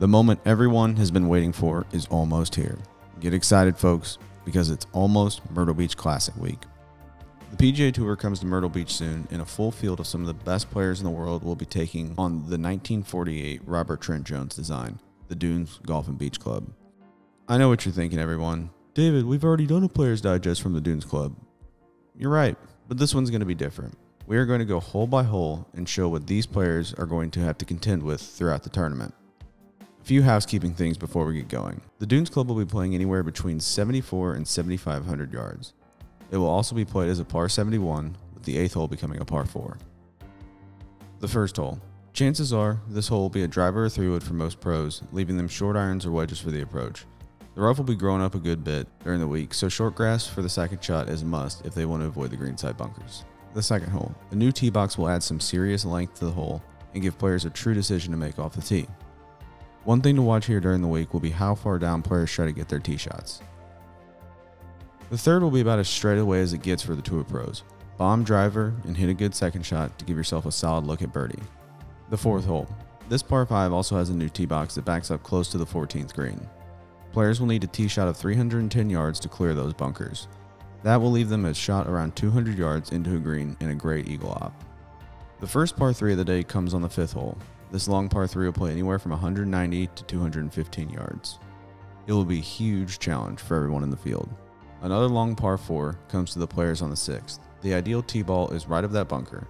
The moment everyone has been waiting for is almost here. Get excited, folks, because it's almost Myrtle Beach Classic week. The PGA Tour comes to Myrtle Beach soon, and a full field of some of the best players in the world will be taking on the 1948 Robert Trent Jones design, the Dunes Golf and Beach Club. I know what you're thinking, everyone. David, we've already done a Player's Digest from the Dunes Club. You're right, but this one's going to be different. We are going to go hole by hole and show what these players are going to have to contend with throughout the tournament. A few housekeeping things before we get going. The Dunes Club will be playing anywhere between 74 and 7,500 yards. It will also be played as a par 71, with the 8th hole becoming a par 4. The first hole. Chances are this hole will be a driver or 3-wood for most pros, leaving them short irons or wedges for the approach. The rough will be growing up a good bit during the week, so short grass for the second shot is a must if they want to avoid the greenside bunkers. The second hole. A new tee box will add some serious length to the hole and give players a true decision to make off the tee. One thing to watch here during the week will be how far down players try to get their tee shots. The third will be about as straight away as it gets for the tour pros. Bomb driver and hit a good second shot to give yourself a solid look at birdie. The fourth hole. This par 5 also has a new tee box that backs up close to the 14th green. Players will need a tee shot of 310 yards to clear those bunkers. That will leave them a shot around 200 yards into a green and a great eagle op. The first par 3 of the day comes on the 5th hole. This long par 3 will play anywhere from 190 to 215 yards. It will be a huge challenge for everyone in the field. Another long par 4 comes to the players on the 6th. The ideal tee ball is right of that bunker.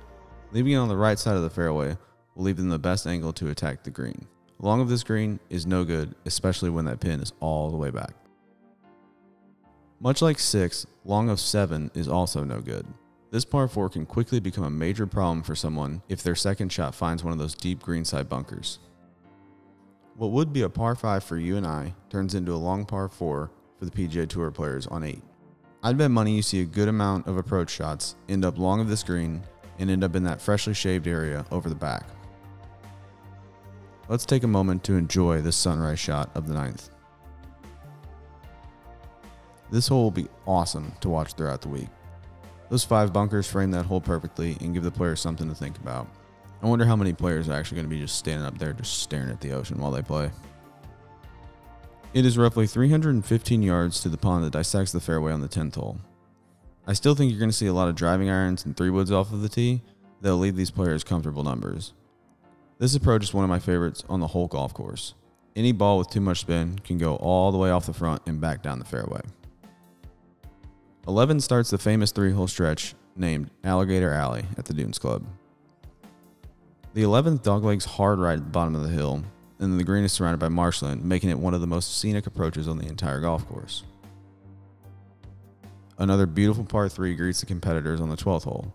Leaving it on the right side of the fairway will leave them the best angle to attack the green. Long of this green is no good, especially when that pin is all the way back. Much like 6, long of 7 is also no good. This par 4 can quickly become a major problem for someone if their second shot finds one of those deep greenside bunkers. What would be a par 5 for you and I turns into a long par 4 for the PGA Tour players on 8. I'd bet money you see a good amount of approach shots end up long of this green and end up in that freshly shaved area over the back. Let's take a moment to enjoy this sunrise shot of the 9th. This hole will be awesome to watch throughout the week. Those 5 bunkers frame that hole perfectly and give the players something to think about. I wonder how many players are actually going to be just standing up there just staring at the ocean while they play. It is roughly 315 yards to the pond that dissects the fairway on the 10th hole. I still think you're going to see a lot of driving irons and 3-woods off of the tee that will leave these players comfortable numbers. This approach is one of my favorites on the whole golf course. Any ball with too much spin can go all the way off the front and back down the fairway. 11 starts the famous 3-hole stretch named Alligator Alley at the Dunes Club. The 11th doglegs hard right at the bottom of the hill, and the green is surrounded by marshland, making it one of the most scenic approaches on the entire golf course. Another beautiful par 3 greets the competitors on the 12th hole.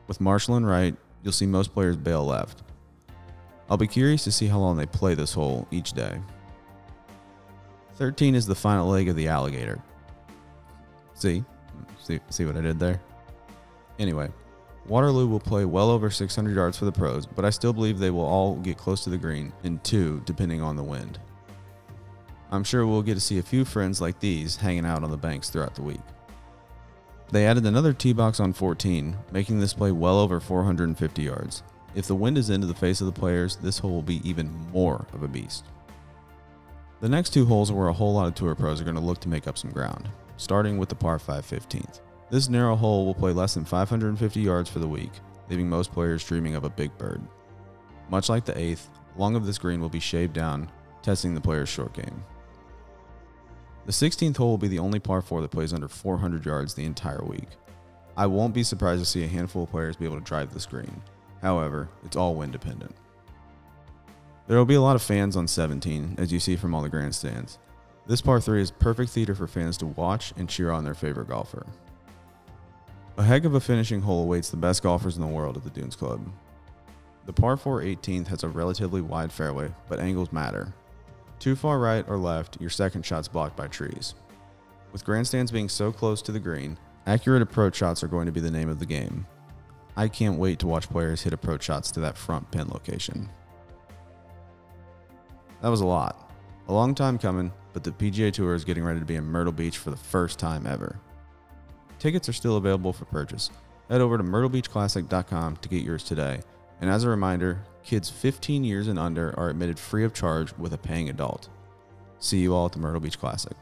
With marshland right, you'll see most players bail left. I'll be curious to see how long they play this hole each day. 13 is the final leg of the alligator. See what I did there? Anyway, Waterloo will play well over 600 yards for the pros, but I still believe they will all get close to the green in 2 depending on the wind. I'm sure we'll get to see a few friends like these hanging out on the banks throughout the week. They added another tee box on 14, making this play well over 450 yards. If the wind is into the face of the players, this hole will be even more of a beast. The next 2 holes are where a whole lot of tour pros are going to look to make up some ground, starting with the par 5 15th. This narrow hole will play less than 550 yards for the week, leaving most players dreaming of a big bird. Much like the 8th, long of this green will be shaved down, testing the player's short game. The 16th hole will be the only par 4 that plays under 400 yards the entire week. I won't be surprised to see a handful of players be able to drive this green. However, it's all wind dependent. There will be a lot of fans on 17, as you see from all the grandstands. This par 3 is perfect theater for fans to watch and cheer on their favorite golfer. A heck of a finishing hole awaits the best golfers in the world at the Dunes Club. The par 4 18th has a relatively wide fairway, but angles matter. Too far right or left, your second shot's blocked by trees. With grandstands being so close to the green, accurate approach shots are going to be the name of the game. I can't wait to watch players hit approach shots to that front pin location. That was a lot. A long time coming, but the PGA Tour is getting ready to be in Myrtle Beach for the first time ever. Tickets are still available for purchase. Head over to myrtlebeachclassic.com to get yours today And as a reminder, kids 15 years and under are admitted free of charge with a paying adult. See you all at the Myrtle Beach Classic.